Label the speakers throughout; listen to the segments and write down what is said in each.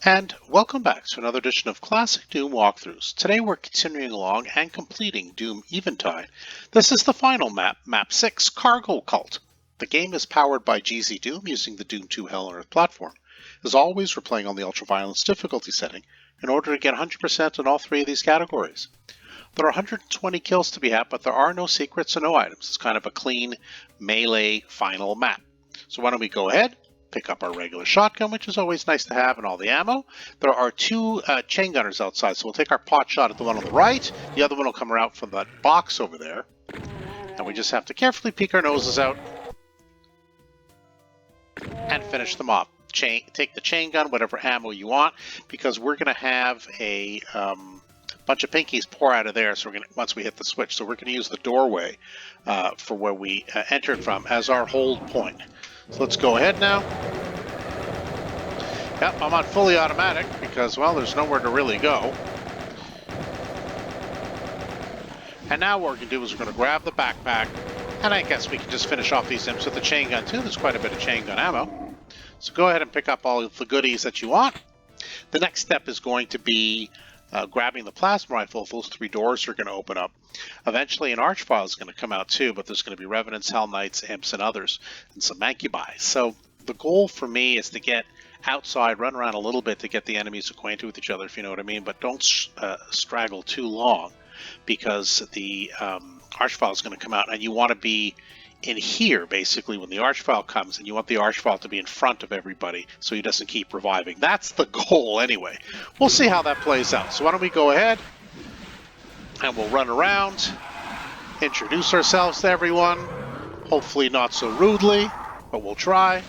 Speaker 1: And welcome back to another edition of Classic Doom Walkthroughs. Today we're continuing along and completing Doom Eventide. This is the final map, Map 6, Cargo Cult. The game is powered by GZDoom using the Doom 2 Hell on Earth platform. As always, we're playing on the Ultraviolence difficulty setting in order to get 100% in all three of these categories. There are 120 kills to be had, but there are no secrets and no items. It's kind of a clean melee final map. So why don't we go ahead? Pick up our regular shotgun, which is always nice to have, and all the ammo. There are two chain gunners outside, so we'll take our pot shot at the one on the right. The other one will come around from that box over there. And we just have to carefully peek our noses out and finish them off. Take the chain gun, whatever ammo you want, because we're going to have a bunch of pinkies pour out of there. So we're going once we hit the switch, so we're going to use the doorway for where we entered from as our hold point. So let's go ahead now. Yep, I'm on fully automatic because, well, there's nowhere to really go. And now what we're going to do is we're going to grab the backpack, and I guess we can just finish off these imps with the chain gun too. There's quite a bit of chain gun ammo. So go ahead and pick up all of the goodies that you want. The next step is going to be grabbing the plasma rifle. Those three doors are going to open up. Eventually an archvile is going to come out too, but there's going to be revenants, hell knights, imps, and others, and some mancubi. So the goal for me is to get outside, run around a little bit to get the enemies acquainted with each other, if you know what I mean, but don't straggle too long, because the archvile is going to come out, and you want to be in here, basically, when the archvile comes, and you want the archvile to be in front of everybody so he doesn't keep reviving. That's the goal, anyway. We'll see how that plays out. So why don't we go ahead, and we'll run around, introduce ourselves to everyone, hopefully not so rudely, but we'll try.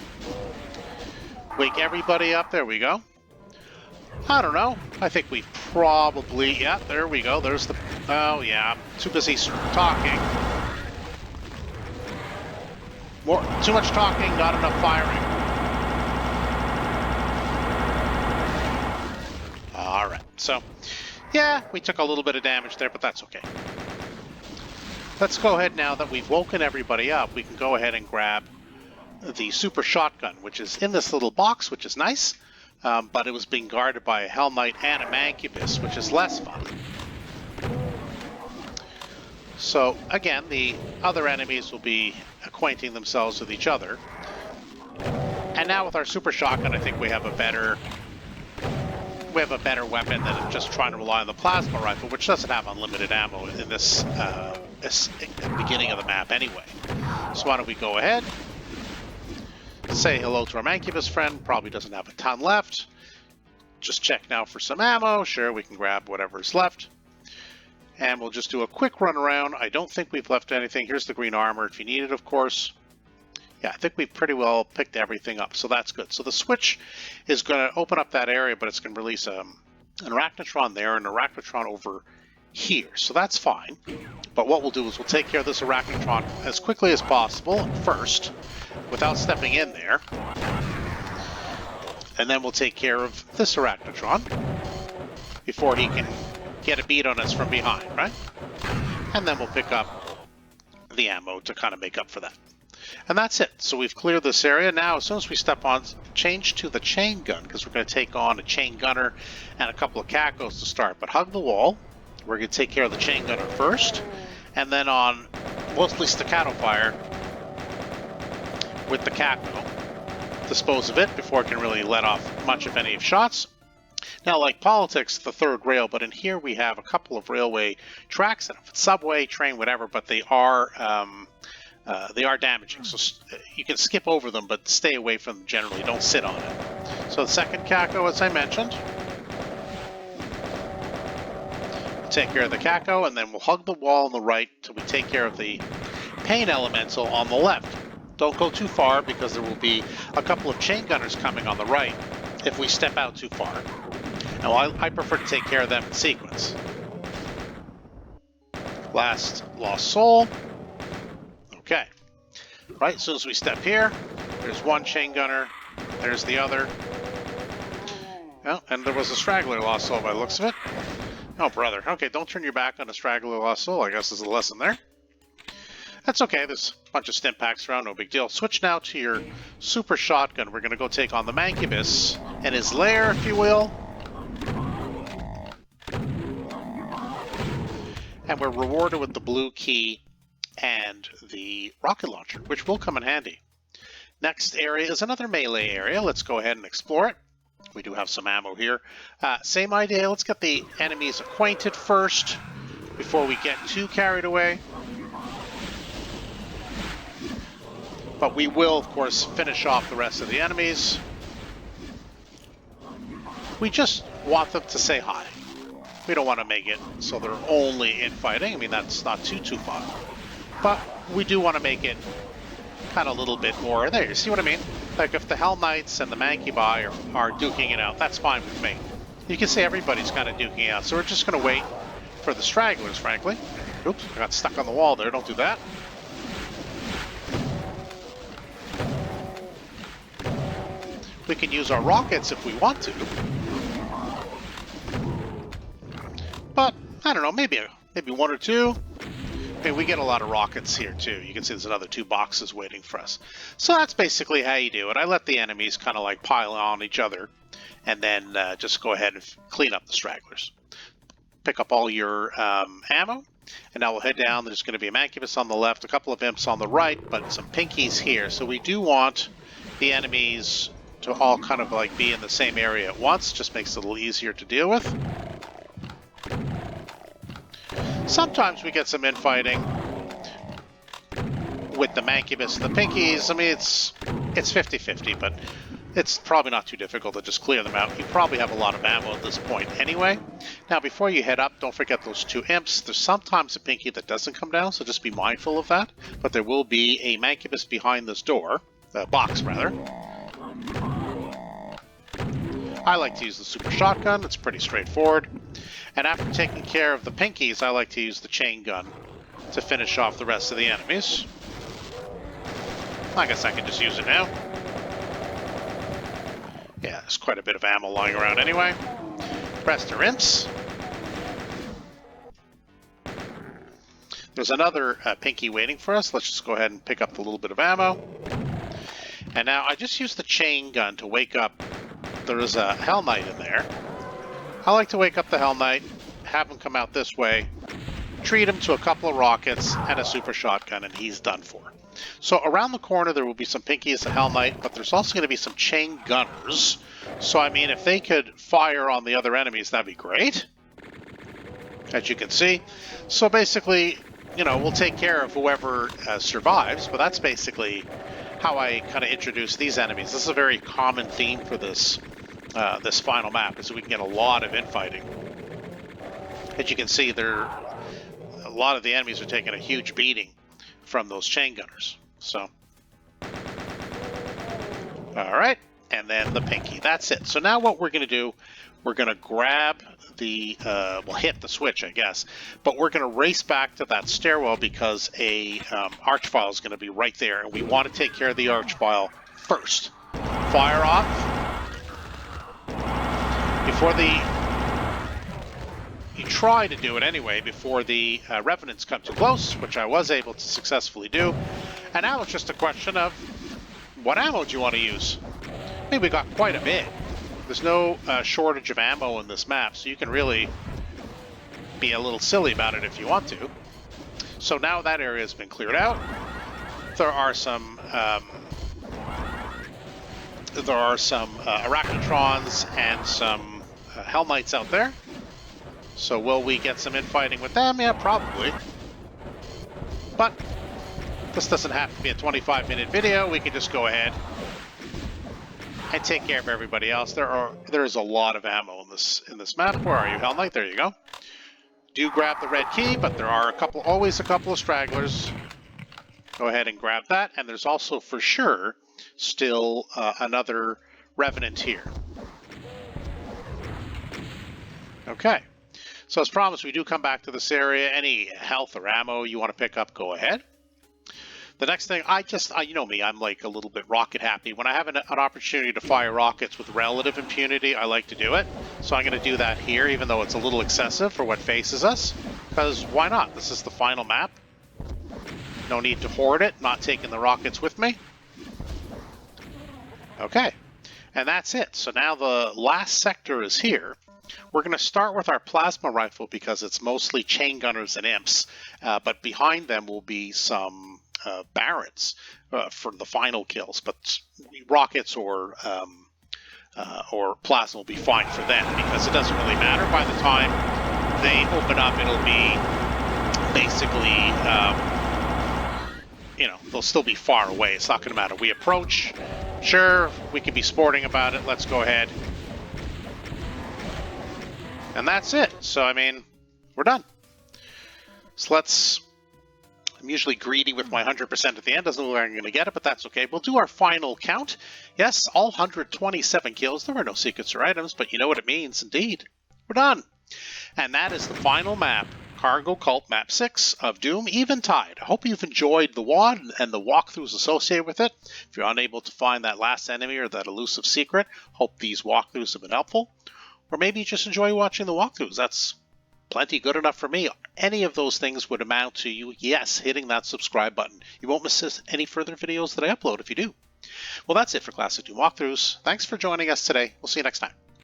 Speaker 1: Wake everybody up. There we go. I don't know. I think we've probably... Yeah, there we go. There's the... Oh, yeah. I'm too busy talking. Too much talking, not enough firing. Alright, so, yeah, we took a little bit of damage there, but that's okay. Let's go ahead now that we've woken everybody up, we can go ahead and grab the super shotgun, which is in this little box, which is nice, but it was being guarded by a Hell Knight and a Mancubus, which is less fun. So, again, the other enemies will be acquainting themselves with each other. And now with our super shotgun, I think we have a better weapon than just trying to rely on the plasma rifle, which doesn't have unlimited ammo in this beginning of the map anyway. So why don't we go ahead, say hello to our Mancubus friend, probably doesn't have a ton left. Just check now for some ammo. Sure, we can grab whatever's left. And we'll just do a quick run around. I don't think we've left anything. Here's the green armor if you need it, of course. Yeah, I think we've pretty well picked everything up, so that's good. So the switch is going to open up that area, but it's going to release an arachnotron there and an arachnotron over here. So that's fine. But what we'll do is we'll take care of this arachnotron as quickly as possible first, without stepping in there. And then we'll take care of this arachnotron before he can get a beat on us from behind, right? And then we'll pick up the ammo to kind of make up for that. And that's it. So we've cleared this area. Now, as soon as we step on, change to the chain gun, because we're going to take on a chain gunner and a couple of cacos to start. But hug the wall. We're going to take care of the chain gunner first. And then on mostly staccato fire with the caco, dispose of it before it can really let off much, if any, of shots. Now, like politics, the third rail, but in here we have a couple of railway tracks, subway, train, whatever, but they are damaging. So you can skip over them, but stay away from them generally. Don't sit on it. So the second caco, as I mentioned, take care of the caco, and then we'll hug the wall on the right till we take care of the pain elemental on the left. Don't go too far because there will be a couple of chain gunners coming on the right if we step out too far. Now, I prefer to take care of them in sequence. Last lost soul. Okay. Right, as soon as we step here, there's one chain gunner, there's the other. Oh, and there was a straggler lost soul by the looks of it. Oh, brother. Okay, don't turn your back on a straggler lost soul, I guess is the lesson there. That's okay, there's a bunch of stim packs around, no big deal. Switch now to your super shotgun. We're going to go take on the Mancubus and his lair, if you will. And we're rewarded with the blue key and the rocket launcher, which will come in handy. Next area is another melee area. Let's go ahead and explore it. We do have some ammo here. Same idea, let's get the enemies acquainted first before we get too carried away. But we will, of course, finish off the rest of the enemies. We just want them to say hi. We don't want to make it so they're only infighting. I mean, that's not too fun. But we do want to make it kind of a little bit more. There, you see what I mean? Like if the Hell Knights and the Mancubi are duking it out, that's fine with me. You can say everybody's kind of duking it out. So we're just going to wait for the stragglers, frankly. Oops, I got stuck on the wall there. Don't do that. We can use our rockets if we want to. But, I don't know, maybe one or two. I mean, we get a lot of rockets here, too. You can see there's another 2 boxes waiting for us. So that's basically how you do it. I let the enemies kind of like pile on each other, and then just go ahead and clean up the stragglers. Pick up all your ammo, and now we'll head down. There's going to be a Mancubus on the left, a couple of imps on the right, but some pinkies here. So we do want the enemies to all kind of like be in the same area at once. Just makes it a little easier to deal with. Sometimes we get some infighting with the Mancubus and the pinkies. I mean, it's 50-50, but it's probably not too difficult to just clear them out. You probably have a lot of ammo at this point anyway. Now, before you head up, don't forget those 2 imps. There's sometimes a pinky that doesn't come down, so just be mindful of that. But there will be a Mancubus behind this door, box rather. I like to use the super shotgun. It's pretty straightforward. And after taking care of the pinkies, I like to use the chain gun to finish off the rest of the enemies. I guess I can just use it now. Yeah, there's quite a bit of ammo lying around anyway. Rest are imps. There's another pinky waiting for us. Let's just go ahead and pick up the little bit of ammo. And now I just use the chain gun to wake up. There is a Hell Knight in there. I like to wake up the Hell Knight, have him come out this way, treat him to a couple of rockets and a super shotgun, and he's done for. So around the corner there will be some pinkies, a Hell Knight, but there's also going to be some chain gunners. So I mean, if they could fire on the other enemies, that'd be great, as you can see. So basically, you know, we'll take care of whoever survives, but that's basically how I kind of introduce these enemies. This is a very common theme for this this final map, is that we can get a lot of infighting. As you can see, a lot of the enemies are taking a huge beating from those chain gunners. So, all right, and then the pinky. That's it. So now what we're going to do, we're going to grab the, well, hit the switch, I guess, but we're going to race back to that stairwell because a archvile is going to be right there, and we want to take care of the archvile first. Fire off. Before you try to do it anyway, before the revenants come too close, which I was able to successfully do. And now it's just a question of what ammo do you want to use? I think we got quite a bit. There's no shortage of ammo in this map, so you can really be a little silly about it if you want to. So now that area has been cleared out. There are some Arachnotrons and some Hell Knights out there. So will we get some infighting with them? Yeah, probably. But this doesn't have to be a 25-minute video. We can just go ahead and take care of everybody else. There is a lot of ammo in this map. Where are you, Hell Knight? There you go. Do grab the red key, but there are always a couple of stragglers. Go ahead and grab that. And there's also for sure still another revenant here. Okay. So as promised, we do come back to this area. Any health or ammo you want to pick up, go ahead. The next thing, you know me, I'm like a little bit rocket happy. When I have an opportunity to fire rockets with relative impunity, I like to do it. So I'm going to do that here, even though it's a little excessive for what faces us. Because why not? This is the final map. No need to hoard it, not taking the rockets with me. Okay, and that's it. So now the last sector is here. We're going to start with our plasma rifle because it's mostly chain gunners and imps, but behind them will be some barons for the final kills, but rockets or plasma will be fine for them because it doesn't really matter. By the time they open up, it'll be basically, you know, they'll still be far away. It's not going to matter. We approach, sure, we can be sporting about it. Let's go ahead. And that's it. So, I mean, we're done. So I'm usually greedy with my 100% at the end. Doesn't look like I'm going to get it, but that's okay. We'll do our final count. Yes, all 127 kills. There were no secrets or items, but you know what it means, indeed. We're done. And that is the final map, Cargo Cult Map 6 of Doom Eventide. I hope you've enjoyed the WOD and the walkthroughs associated with it. If you're unable to find that last enemy or that elusive secret, hope these walkthroughs have been helpful. Or maybe you just enjoy watching the walkthroughs. That's plenty good enough for me. Any of those things would amount to you, yes, hitting that subscribe button. You won't miss any further videos that I upload if you do. Well, that's it for Classic Doom Walkthroughs. Thanks for joining us today. We'll see you next time.